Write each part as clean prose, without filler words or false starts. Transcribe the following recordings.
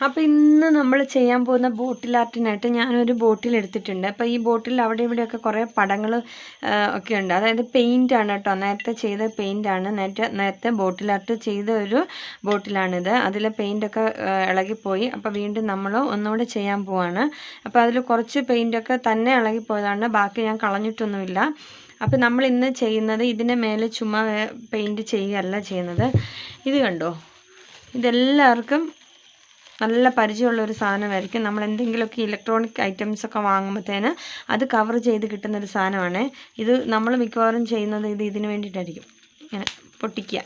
അപ്പോൾ ഇന്ന് നമ്മൾ ചെയ്യാൻ പോകുന്ന ബോട്ടിൽ ആർട്ടിനായിട്ട് ഞാനൊരു ബോട്ടിൽ എടുത്തിട്ടുണ്ട്. അപ്പോൾ ഈ ബോട്ടിൽ അവിടെ ഇവിടെയൊക്കെ കുറേ പടങ്ങൾ ഒക്കെ ഉണ്ട്. അതായത് പെയിൻ്റ് ആണ് കേട്ടോ, നേരത്തെ ചെയ്ത പെയിൻ്റ് ആണ്. നേരത്തെ ബോട്ടിൽ ആർട്ട് ചെയ്ത ഒരു ബോട്ടിലാണിത്. അതിലെ പെയിൻ്റൊക്കെ ഇളകിപ്പോയി. അപ്പോൾ വീണ്ടും നമ്മൾ ഒന്നുകൂടെ ചെയ്യാൻ പോവാണ്. അപ്പോൾ അതിൽ കുറച്ച് പെയിൻ്റൊക്കെ തന്നെ ഇളകിപ്പോയതാണ്, ബാക്കി ഞാൻ കളഞ്ഞിട്ടൊന്നുമില്ല. അപ്പോൾ നമ്മൾ ഇന്ന് ചെയ്യുന്നത് ഇതിൻ്റെ മേലെ ചുമ്മാ പെയിൻറ്റ് ചെയ്യുകയല്ല ചെയ്യുന്നത്. ഇത് കണ്ടോ, ഇതെല്ലാവർക്കും നല്ല പരിചയമുള്ളൊരു സാധനമായിരിക്കും. നമ്മൾ എന്തെങ്കിലുമൊക്കെ ഇലക്ട്രോണിക് ഐറ്റംസ് ഒക്കെ വാങ്ങുമ്പോഴത്തേന് അത് കവർ ചെയ്ത് കിട്ടുന്നൊരു സാധനമാണ് ഇത്. നമ്മൾ മിക്കവാറും ചെയ്യുന്നത് ഇതിന് വേണ്ടിയിട്ടായിരിക്കും. ഇങ്ങനെ പൊട്ടിക്കുക,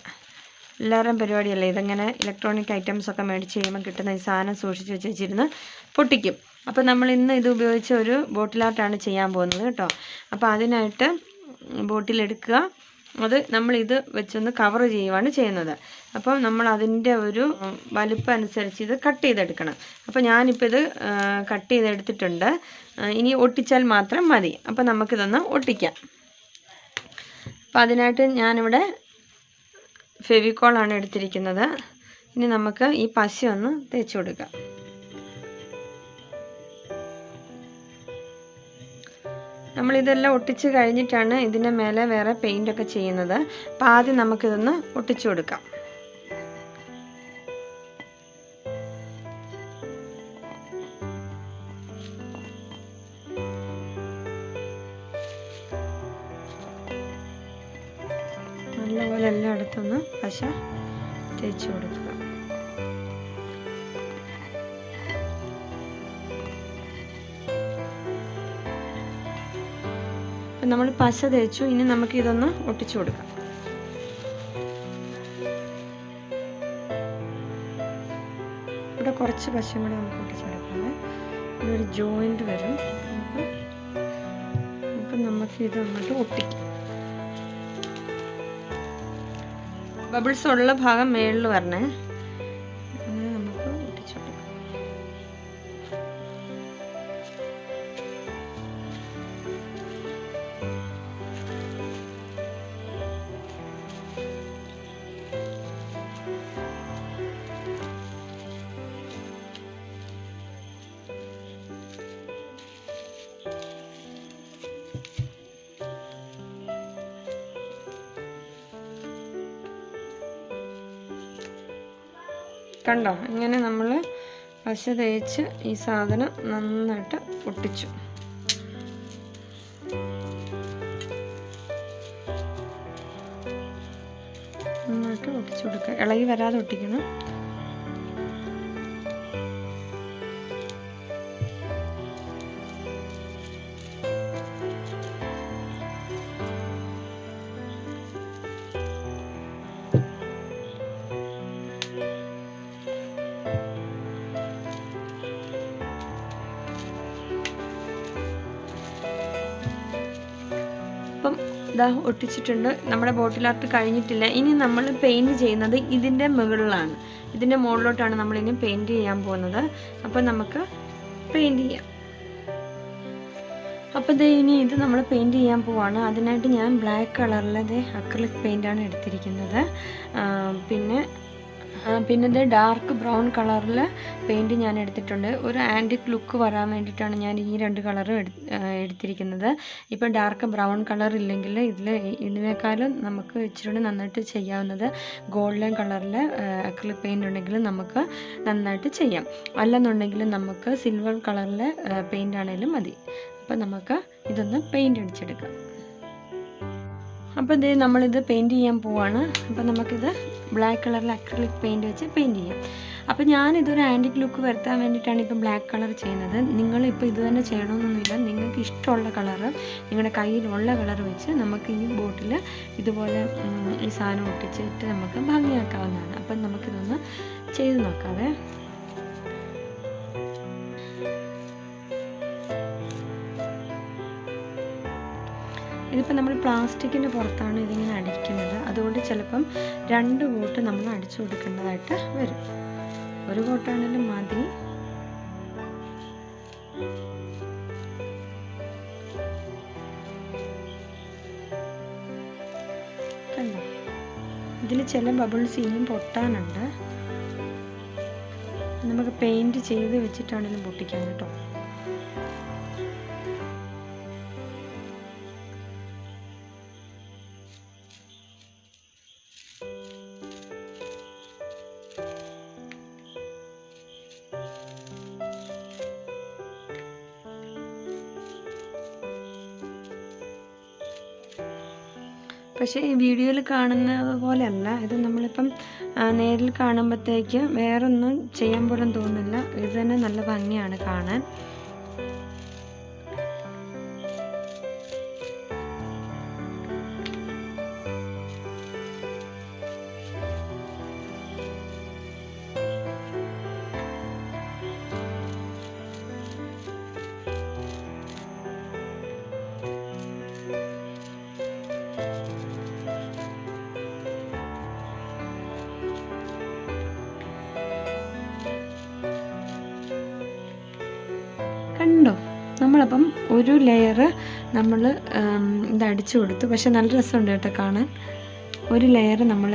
എല്ലാവരുടെയും പരിപാടിയല്ലേ ഇതങ്ങനെ. ഇലക്ട്രോണിക് ഐറ്റംസ് ഒക്കെ മേടിച്ച് കഴിയുമ്പോൾ കിട്ടുന്ന ഈ സാധനം സൂക്ഷിച്ച് വെച്ചിരുന്ന് പൊട്ടിക്കും. അപ്പോൾ നമ്മൾ ഇന്ന് ഇത് ഉപയോഗിച്ച് ഒരു ബോട്ടിൽ ആർട്ടാണ് ചെയ്യാൻ പോകുന്നത് കേട്ടോ. അപ്പോൾ അതിനായിട്ട് ബോട്ടിലെടുക്കുക, അത് നമ്മളിത് വെച്ചൊന്ന് കവർ ചെയ്യുകയാണ് ചെയ്യുന്നത്. അപ്പം നമ്മൾ അതിൻ്റെ ഒരു വലുപ്പം അനുസരിച്ച് ഇത് കട്ട് ചെയ്തെടുക്കണം. അപ്പോൾ ഞാനിപ്പോൾ ഇത് കട്ട് ചെയ്തെടുത്തിട്ടുണ്ട്. ഇനി ഒട്ടിച്ചാൽ മാത്രം മതി. അപ്പോൾ നമുക്കിതൊന്ന് ഒട്ടിക്കാം. അപ്പോൾ അതിനായിട്ട് ഞാനിവിടെ ഫെവിക്കോളാണ് എടുത്തിരിക്കുന്നത്. ഇനി നമുക്ക് ഈ പശ ഒന്ന് തേച്ച് കൊടുക്കാം. നമ്മളിതെല്ലാം ഒട്ടിച്ച് കഴിഞ്ഞിട്ടാണ് ഇതിൻ്റെ മേലെ വേറെ പെയിൻ്റൊക്കെ ചെയ്യുന്നത്. അപ്പോൾ ആദ്യം നമുക്കിതൊന്ന് ഒട്ടിച്ചു കൊടുക്കാം. നല്ലപോലെ എല്ലായിടത്തൊന്ന് പശ തേച്ച് കൊടുക്കുക. നമ്മൾ പശ തേച്ചു. ഇനി നമുക്ക് ഇതൊന്ന് ഒട്ടിച്ചു കൊടുക്കാം. ഇവിടെ കുറച്ച് പശയും കൂടെ നമുക്ക് ഒട്ടിച്ചെടുക്കാം. ഇവിടെ ഒരു ജോയിന്റ് വരും. അപ്പം നമുക്ക് ഇത് അങ്ങോട്ട് ഒട്ടിക്കാം. ബബിൾസ് ഉള്ള ഭാഗം മേളിൽ വരണേ. അങ്ങനെ നമുക്ക് ഒട്ടിച്ചു കൊടുക്കാം. കണ്ടോ, ഇങ്ങനെ നമ്മൾ പശ തേച്ച് ഈ സാധനം നന്നായിട്ട് ഒട്ടിച്ചു. നന്നായിട്ട് ഒട്ടിച്ചു കൊടുക്കുക. ഇളകി വരാതെ ഒട്ടിക്കണം. അപ്പം ഇതാ ഒട്ടിച്ചിട്ടുണ്ട്. നമ്മുടെ ബോട്ടിൽ ആർട്ട് കഴിഞ്ഞിട്ടില്ല. ഇനി നമ്മൾ പെയിൻറ് ചെയ്യുന്നത് ഇതിൻ്റെ മുകളിലാണ്. ഇതിൻ്റെ മുകളിലോട്ടാണ് നമ്മളിനി പെയിൻറ് ചെയ്യാൻ പോകുന്നത്. അപ്പം നമുക്ക് പെയിൻറ് ചെയ്യാം. അപ്പോൾ ഇനി ഇത് നമ്മൾ പെയിൻറ് ചെയ്യാൻ പോവാണ്. അതിനായിട്ട് ഞാൻ ബ്ലാക്ക് കളറിലെ അക്രിലിക് പെയിൻ്റാണ് എടുത്തിരിക്കുന്നത്. പിന്നെ ഇത് ഡാർക്ക് ബ്രൗൺ കളറിൽ പെയിൻറ്റ് ഞാൻ എടുത്തിട്ടുണ്ട്. ഒരു ആൻറ്റിക് ലുക്ക് വരാൻ വേണ്ടിയിട്ടാണ് ഞാൻ ഈ രണ്ട് കളറും എടുത്തിരിക്കുന്നത്. ഇപ്പം ഡാർക്ക് ബ്രൗൺ കളർ ഇല്ലെങ്കിൽ ഇതിനേക്കാളും നമുക്ക് ഇച്ചിരി നന്നായിട്ട് ചെയ്യാവുന്നത് ഗോൾഡൻ കളറിൽ അക്രിലിക് പെയിൻറ്റ് ഉണ്ടെങ്കിൽ നമുക്ക് നന്നായിട്ട് ചെയ്യാം. അല്ലെന്നുണ്ടെങ്കിൽ നമുക്ക് സിൽവർ കളറിൽ പെയിൻ്റ് ആണെങ്കിലും മതി. അപ്പം നമുക്ക് ഇതൊന്ന് പെയിൻറ്റ് അടിച്ചെടുക്കാം. അപ്പോൾ ഇത് നമ്മളിത് പെയിൻറ്റ് ചെയ്യാൻ പോവാണ്. അപ്പോൾ നമുക്കിത് ബ്ലാക്ക് കളറിൽ അക്രിലിക് പെയിൻറ്റ് വെച്ച് പെയിൻറ്റ് ചെയ്യാം. അപ്പോൾ ഞാനിതൊരു ആൻറ്റിക് ലുക്ക് വരുത്താൻ വേണ്ടിയിട്ടാണ് ഇപ്പോൾ ബ്ലാക്ക് കളർ ചെയ്യുന്നത്. നിങ്ങളിപ്പോൾ ഇത് തന്നെ ചെയ്യണമെന്നൊന്നുമില്ല. നിങ്ങൾക്ക് ഇഷ്ടമുള്ള കളറ്, നിങ്ങളുടെ കയ്യിലുള്ള കളർ വെച്ച് നമുക്ക് ഈ ബോട്ടിൽ ഇതുപോലെ ഈ സാധനം ഒട്ടിച്ചിട്ട് നമുക്ക് ഭംഗിയാക്കാവുന്നതാണ്. അപ്പം നമുക്കിതൊന്ന് ചെയ്ത് നോക്കാവേ. ഇതിപ്പോൾ നമ്മൾ പ്ലാസ്റ്റിക്കിൻ്റെ പുറത്താണ് ഇതിങ്ങനെ അടിക്കുന്നത്. അതുകൊണ്ട് ചിലപ്പം 2 കോട്ട് നമ്മൾ അടിച്ചു കൊടുക്കേണ്ടതായിട്ട് വരും. 1 കോട്ടാണെങ്കിലും മതി. കണ്ടോ, ഇതിൽ ചില ബബിൾസ് ഇനിയും പൊട്ടാനുണ്ട്. നമുക്ക് പെയിൻറ്റ് ചെയ്ത് വെച്ചിട്ടാണെങ്കിലും പൊട്ടിക്കാം കേട്ടോ. പക്ഷേ ഈ വീഡിയോയിൽ കാണുന്നത് പോലെയല്ല ഇത്. നമ്മളിപ്പം നേരിൽ കാണുമ്പോഴത്തേക്ക് വേറൊന്നും ചെയ്യാൻ പോലും തോന്നില്ല. ഇത് തന്നെ നല്ല ഭംഗിയാണ് കാണാൻ. കണ്ടോ, നമ്മളപ്പം ഒരു ലെയർ നമ്മൾ ഇത് അടിച്ചു കൊടുത്തു. പക്ഷെ നല്ല രസമുണ്ട് കേട്ടോ കാണാൻ. ഒരു ലെയർ നമ്മൾ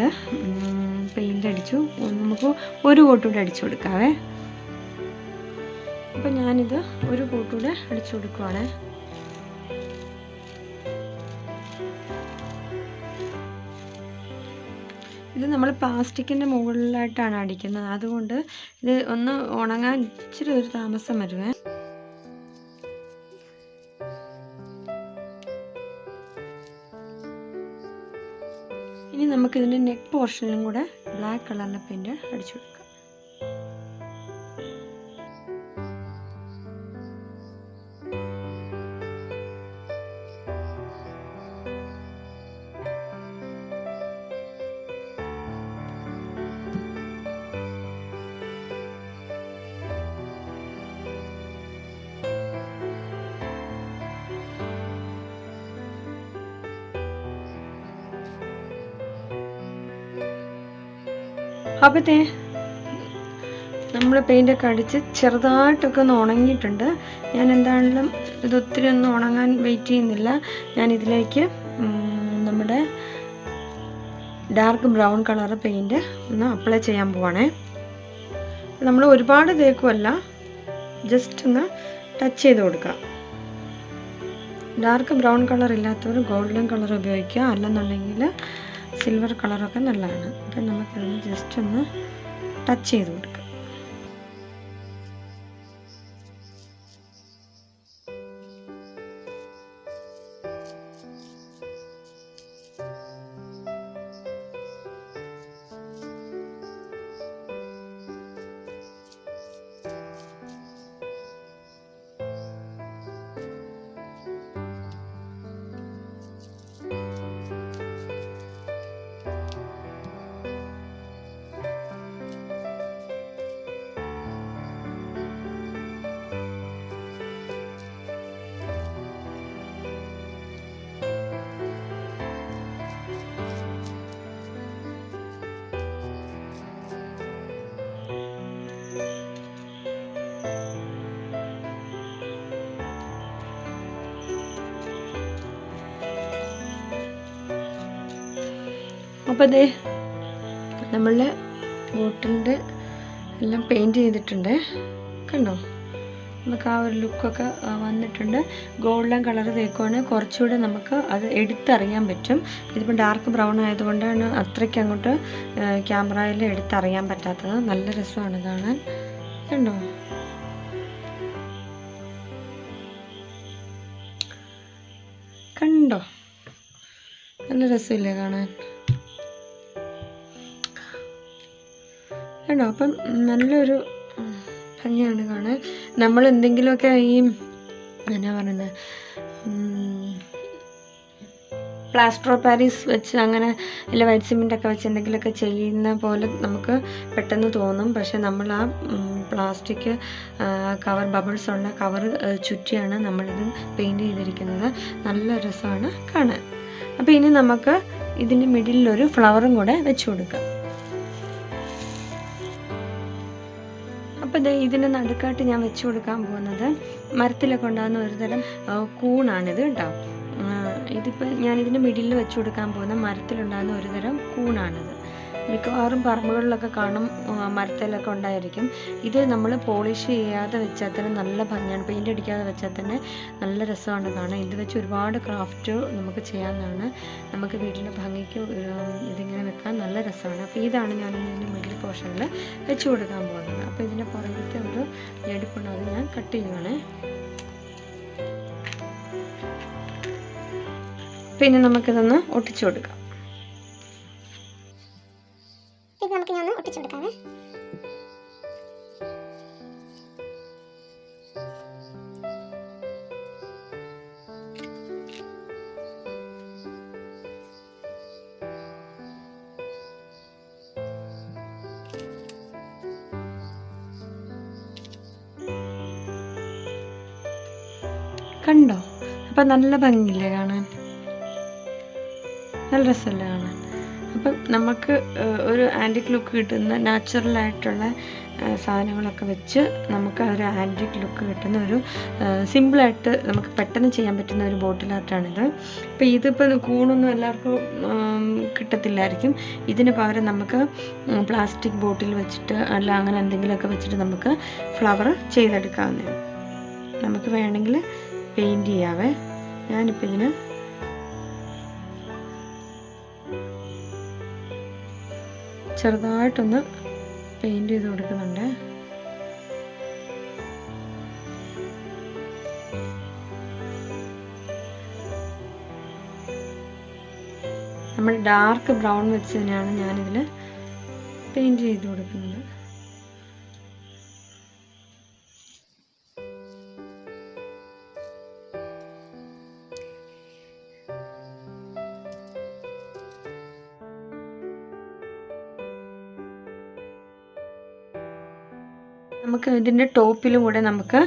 പെയിൻ്റ് അടിച്ചു. നമുക്ക് ഒരു കോട്ടൂടെ അടിച്ചു കൊടുക്കാവേ. അപ്പം ഞാനിത് ഒരു കോട്ടൂടെ അടിച്ചു കൊടുക്കുവാണേ. ഇത് നമ്മൾ പ്ലാസ്റ്റിക്കിൻ്റെ മുകളിലായിട്ടാണ് അടിക്കുന്നത്. അതുകൊണ്ട് ഇത് ഒന്ന് ഉണങ്ങാൻ ഇച്ചിരി ഒരു താമസം വരുവേ. ഇനി നമുക്കിതിൻ്റെ നെക്ക് പോർഷനിലും കൂടെ ബ്ലാക്ക് കളറിലെ പെയിൻറ്റ് അടിച്ചു കൊടുക്കാം. അപ്പോഴത്തേ നമ്മൾ പെയിൻ്റൊക്കെ അടിച്ച് ചെറുതായിട്ടൊക്കെ ഒന്ന് ഉണങ്ങിയിട്ടുണ്ട്. ഞാൻ എന്താണെങ്കിലും ഇതൊത്തിരി ഒന്നും ഉണങ്ങാൻ വെയിറ്റ് ചെയ്യുന്നില്ല. ഞാനിതിലേക്ക് നമ്മുടെ ഡാർക്ക് ബ്രൗൺ കളർ പെയിൻറ്റ് ഒന്ന് അപ്ലൈ ചെയ്യാൻ പോവാണേ. നമ്മൾ ഒരുപാട് തേക്കുമല്ല, ജസ്റ്റ് ഒന്ന് ടച്ച് ചെയ്ത് കൊടുക്കുക. ഡാർക്ക് ബ്രൗൺ കളർ ഇല്ലാത്തവർ ഗോൾഡൻ കളർ ഉപയോഗിക്കുക, അല്ലെന്നുണ്ടെങ്കിൽ സിൽവർ കളറൊക്കെ നല്ലതാണ്. അപ്പം നമുക്കതിന് ജസ്റ്റ് ഒന്ന് ടച്ച് ചെയ്ത് കൊടുക്കാം. അപ്പോൾ അതേ നമ്മളുടെ ബോട്ടിലിൻ്റെ എല്ലാം പെയിൻറ്റ് ചെയ്തിട്ടുണ്ട്. കണ്ടോ, നമുക്ക് ആ ഒരു ലുക്കൊക്കെ വന്നിട്ടുണ്ട്. ഗോൾഡൻ കളർ തേക്കുവാണെങ്കിൽ കുറച്ചുകൂടെ നമുക്ക് അത് എടുത്തറിയാൻ പറ്റും. ഇതിപ്പോൾ ഡാർക്ക് ബ്രൗൺ ആയതുകൊണ്ടാണ് അത്രയ്ക്ക് അങ്ങോട്ട് ക്യാമറയിൽ എടുത്തറിയാൻ പറ്റാത്തത്. നല്ല രസമാണ് കാണാൻ. കണ്ടോ, കണ്ടോ, നല്ല രസമില്ലേ കാണാൻ. കണ്ടോ, അപ്പം നല്ലൊരു ഭംഗിയാണ് കാണാൻ. നമ്മൾ എന്തെങ്കിലുമൊക്കെ ഈ എന്നാ പറയുന്നത് പ്ലാസ്റ്റർ ഓഫ് പാരീസ് വെച്ച് അങ്ങനെ അല്ല വൈറ്റ് സിമെൻ്റൊക്കെ വെച്ച് എന്തെങ്കിലുമൊക്കെ ചെയ്യുന്ന പോലെ നമുക്ക് പെട്ടെന്ന് തോന്നും. പക്ഷെ നമ്മൾ ആ പ്ലാസ്റ്റിക് കവർ ബബിൾസ് ഉള്ള കവർ ചുറ്റിയാണ് നമ്മളിത് പെയിൻറ്റ് ചെയ്തിരിക്കുന്നത്. നല്ല രസമാണ് കാണാൻ. അപ്പോൾ ഇനി നമുക്ക് ഇതിൻ്റെ മിഡിലൊരു ഫ്ലവറും കൂടെ വെച്ച് കൊടുക്കാം. അപ്പോൾ ഇതിൻ്റെ നടുക്കായിട്ട് ഞാൻ വെച്ച് കൊടുക്കാൻ പോകുന്നത് മരത്തിലൊക്കെ ഉണ്ടാകുന്ന ഒരു തരം കൂണാണിത് കേട്ടോ. ഇതിപ്പോൾ ഞാനിതിൻ്റെ മിഡിലിൽ വെച്ച് കൊടുക്കാൻ പോകുന്ന മരത്തിലുണ്ടാകുന്ന ഒരു തരം കൂണാണിത്. മിക്കവാറും പറമ്പുകളിലൊക്കെ കാണും, മരത്തിലൊക്കെ ഉണ്ടായിരിക്കും. ഇത് നമ്മൾ പോളിഷ് ചെയ്യാതെ വെച്ചാൽ തന്നെ നല്ല ഭംഗിയാണ്, പെയിൻ്റ് അടിക്കാതെ വെച്ചാൽ തന്നെ നല്ല രസമാണ് കാണാൻ. ഇത് വെച്ച് ഒരുപാട് ക്രാഫ്റ്റ് നമുക്ക് ചെയ്യാവുന്നതാണ്. നമുക്ക് വീട്ടിൻ്റെ ഭംഗിക്ക് ഇതിങ്ങനെ വെക്കാൻ നല്ല രസമാണ്. അപ്പോൾ ഇതാണ് ഞാൻ ഇതിൻ്റെ മിഡിൽ പോർഷനിൽ വെച്ച് കൊടുക്കാൻ പോകുന്നത്. അപ്പോൾ ഇതിൻ്റെ പുറകിലത്തെ ഒരു ഞെടുപ്പുണ്ട്, അത് ഞാൻ കട്ട് ചെയ്യുവാണ്. പിന്നെ നമുക്കിതൊന്ന് ഒട്ടിച്ചു കൊടുക്കാം. ഇത് നമുക്ക് ഞാൻ ഒട്ടിച്ചു കൊടുക്കാമേ. കണ്ടോ? അപ്പം നല്ല ഭംഗിയില്ലേ കാണാൻ, നല്ല രസമല്ലേ കാണാൻ. അപ്പം നമുക്ക് ഒരു ആൻറ്റിക് ലുക്ക് കിട്ടുന്ന നാച്ചുറലായിട്ടുള്ള സാധനങ്ങളൊക്കെ വെച്ച് നമുക്ക് ഒരു ആൻറ്റിക് ലുക്ക് കിട്ടുന്ന ഒരു സിമ്പിളായിട്ട് നമുക്ക് പെട്ടെന്ന് ചെയ്യാൻ പറ്റുന്ന ഒരു ബോട്ടിൽ ആർട്ടാണിത്. അപ്പോൾ ഇതിപ്പോൾ കൂണൊന്നും എല്ലാവർക്കും കിട്ടത്തില്ലായിരിക്കും. ഇതിന് പകരം നമുക്ക് പ്ലാസ്റ്റിക് ബോട്ടിൽ വെച്ചിട്ട് അല്ല അങ്ങനെ എന്തെങ്കിലുമൊക്കെ വെച്ചിട്ട് നമുക്ക് ഫ്ലവർ ചെയ്തെടുക്കാവുന്നതാണ്. നമുക്ക് വേണമെങ്കിൽ പെയിൻറ്റ് ചെയ്യാവേ. ഞാനിപ്പോൾ ഇതിന് ചെറുതായിട്ടൊന്ന് പെയിൻറ്റ് ചെയ്ത് കൊടുക്കുന്നുണ്ട്. നമ്മൾ ഡാർക്ക് ബ്രൗൺ വെച്ച് തന്നെയാണ് ഞാനിതിൽ പെയിൻറ്റ് ചെയ്ത് കൊടുക്കുന്നത്. നമുക്ക് ഇതിൻ്റെ ടോപ്പിലും കൂടെ നമുക്ക്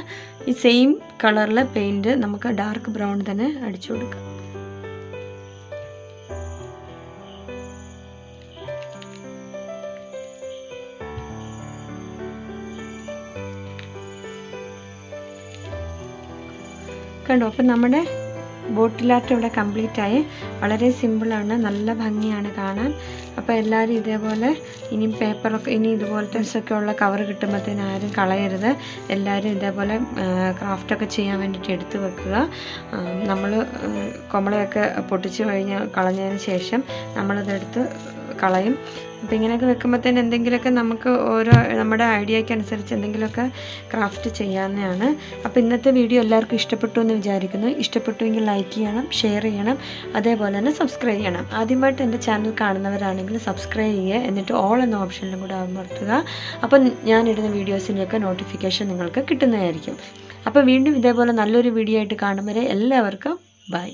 ഈ സെയിം കളറിലെ പെയിൻറ്റ് നമുക്ക് ഡാർക്ക് ബ്രൗൺ തന്നെ അടിച്ചു കൊടുക്കാം. കണ്ടോ? അപ്പം നമ്മുടെ ബോട്ടിൽ ആർട്ട് ഇവിടെ കംപ്ലീറ്റ് ആയി. വളരെ സിമ്പിളാണ്, നല്ല ഭംഗിയാണ് കാണാൻ. അപ്പോൾ എല്ലാവരും ഇതേപോലെ ഇനി പേപ്പറൊക്കെ ഇനി ഇതുപോലത്തെ ഒക്കെ ഉള്ള കവർ കിട്ടുമ്പോഴത്തേനും ആരും കളയരുത്. എല്ലാവരും ഇതേപോലെ ക്രാഫ്റ്റൊക്കെ ചെയ്യാൻ വേണ്ടിയിട്ട് എടുത്ത് വെക്കുക. നമ്മൾ കുമ്പളയൊക്കെ പൊട്ടിച്ച് കളഞ്ഞതിന് ശേഷം നമ്മളതെടുത്ത് കളയും. അപ്പോൾ ഇങ്ങനെയൊക്കെ വെക്കുമ്പോഴത്തേന് എന്തെങ്കിലുമൊക്കെ നമുക്ക് ഓരോ നമ്മുടെ ഐഡിയയ്ക്ക് അനുസരിച്ച് എന്തെങ്കിലുമൊക്കെ ക്രാഫ്റ്റ് ചെയ്യാവുന്നതാണ്. അപ്പോൾ ഇന്നത്തെ വീഡിയോ എല്ലാവർക്കും ഇഷ്ടപ്പെട്ടു എന്ന് വിചാരിക്കുന്നു. ഇഷ്ടപ്പെട്ടുവെങ്കിൽ ലൈക്ക് ചെയ്യണം, ഷെയർ ചെയ്യണം, അതേപോലെ തന്നെ സബ്സ്ക്രൈബ് ചെയ്യണം. ആദ്യമായിട്ട് എൻ്റെ ചാനൽ കാണുന്നവരാണെങ്കിൽ സബ്സ്ക്രൈബ് ചെയ്യുക, എന്നിട്ട് ഓൾ എന്ന ഓപ്ഷനിലും കൂടെ അമർത്തുക. അപ്പം ഞാനിടുന്ന വീഡിയോസിൻ്റെയൊക്കെ നോട്ടിഫിക്കേഷൻ നിങ്ങൾക്ക് കിട്ടുന്നതായിരിക്കും. അപ്പോൾ വീണ്ടും ഇതേപോലെ നല്ലൊരു വീഡിയോ ആയിട്ട് കാണും വരെ എല്ലാവർക്കും ബൈ.